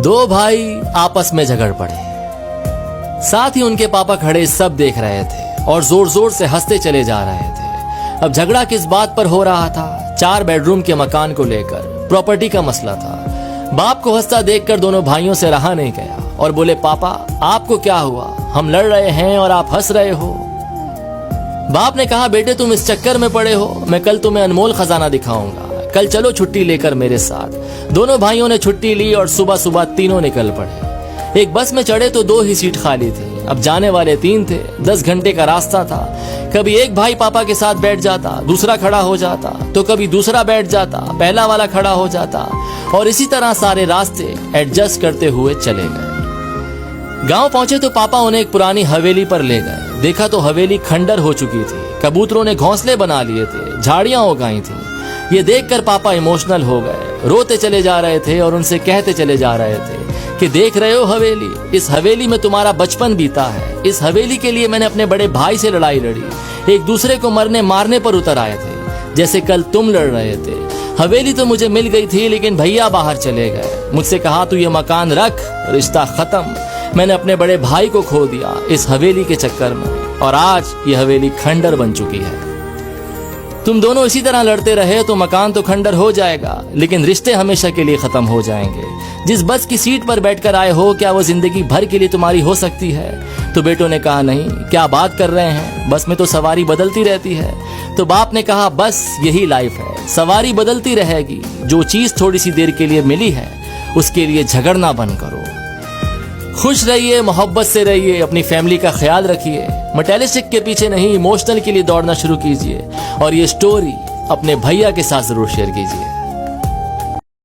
दो भाई आपस में झगड़ पड़े। साथ ही उनके पापा खड़े सब देख रहे थे और जोर जोर से हंसते चले जा रहे थे। अब झगड़ा किस बात पर हो रहा था? 4 बेडरूम के मकान को लेकर प्रॉपर्टी का मसला था। बाप को हंसता देखकर दोनों भाइयों से रहा नहीं गया और बोले, पापा आपको क्या हुआ? हम लड़ रहे हैं और आप हंस रहे हो। बाप ने कहा, बेटे तुम इस चक्कर में पड़े हो, मैं कल तुम्हें अनमोल खजाना दिखाऊंगा, कल चलो छुट्टी लेकर मेरे साथ। दोनों भाइयों ने छुट्टी ली और सुबह सुबह तीनों निकल पड़े। एक बस में चढ़े तो 2 ही सीट खाली थी। अब जाने वाले 3 थे। 10 घंटे का रास्ता था। कभी एक भाई पापा के साथ बैठ जाता, दूसरा खड़ा हो जाता, तो कभी दूसरा बैठ जाता, पहला वाला खड़ा हो जाता, और इसी तरह सारे रास्ते एडजस्ट करते हुए चले गए। गांव पहुंचे तो पापा उन्हें एक पुरानी हवेली पर ले गए। देखा तो हवेली खंडर हो चुकी थी। कबूतरों ने घोंसले बना लिए थे, झाड़ियां उगाई थी। ये देखकर पापा इमोशनल हो गए, रोते चले जा रहे थे और उनसे कहते चले जा रहे थे कि देख रहे हो हवेली, इस हवेली में तुम्हारा बचपन बीता है। इस हवेली के लिए मैंने अपने बड़े भाई से लड़ाई लड़ी, एक दूसरे को मरने मारने पर उतर आए थे, जैसे कल तुम लड़ रहे थे। हवेली तो मुझे मिल गई थी, लेकिन भैया बाहर चले गए। मुझसे कहा तू ये मकान रख, रिश्ता खत्म। मैंने अपने बड़े भाई को खो दिया इस हवेली के चक्कर में, और आज ये हवेली खंडर बन चुकी है। तुम दोनों इसी तरह लड़ते रहे तो मकान तो खंडर हो जाएगा, लेकिन रिश्ते हमेशा के लिए खत्म हो जाएंगे। जिस बस की सीट पर बैठकर आए हो, क्या वो जिंदगी भर के लिए तुम्हारी हो सकती है? तो बेटों ने कहा, नहीं, क्या बात कर रहे हैं, बस में तो सवारी बदलती रहती है। तो बाप ने कहा, बस यही लाइफ है, सवारी बदलती रहेगी। जो चीज थोड़ी सी देर के लिए मिली है, उसके लिए झगड़ना बंद करो। खुश रहिए, मोहब्बत से रहिए, अपनी फैमिली का ख्याल रखिए। मटेरियलिस्टिक के पीछे नहीं, इमोशनल के लिए दौड़ना शुरू कीजिए। और ये स्टोरी अपने भैया के साथ जरूर शेयर कीजिए।